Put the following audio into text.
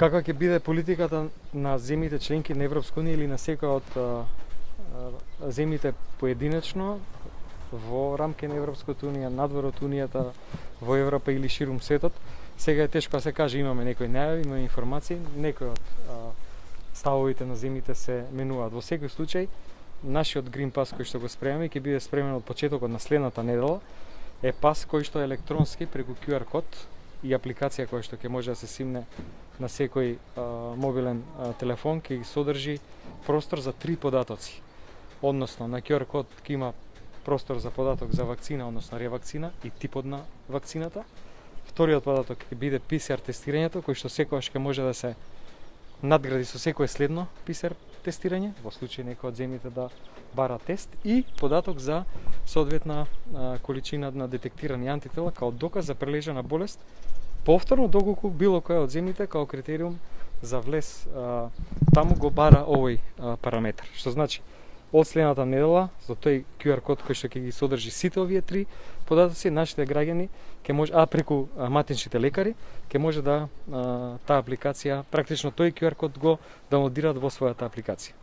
Каква ќе биде политиката на земјите членки на Европска унија или на секоја од земјите поединечно во рамки на Европската унија, надвор од унијата, во Европа или ширум светот? Сега е тешко да се каже, имаме некои најави, имаме информации, некои од ставовите на земјите се менуваат. Во секој случај, нашиот Green Pass кој што го спремаме ќе биде спремен од почетокот на следната недела, е пас кој што е електронски преку QR код и апликација која што ќе може да се симне на секој мобилен телефон, ќе ги содржи простор за 3 податоци. Односно, на QR код ќе има простор за податок за вакцина, односно ревакцина и типот на вакцината. Вториот податок ќе биде PCR тестирањето, кој што секогаш ќе може да се надгради со секое следно PCR тестирање, во случај некој од земјите да бара тест, и податок за соодветна количина на детектирани антитела као доказ за прележана болест, повторно доколку било која од земјите као критериум за влез таму го бара овој параметар. Што значи, од следната недела, за тој QR код кој што ќе ги содржи сите овие 3 податоци, нашите граѓани ќе може, преку матичните лекари, ќе може да таа апликација, практично тој QR код го даунлодираат во својата апликација.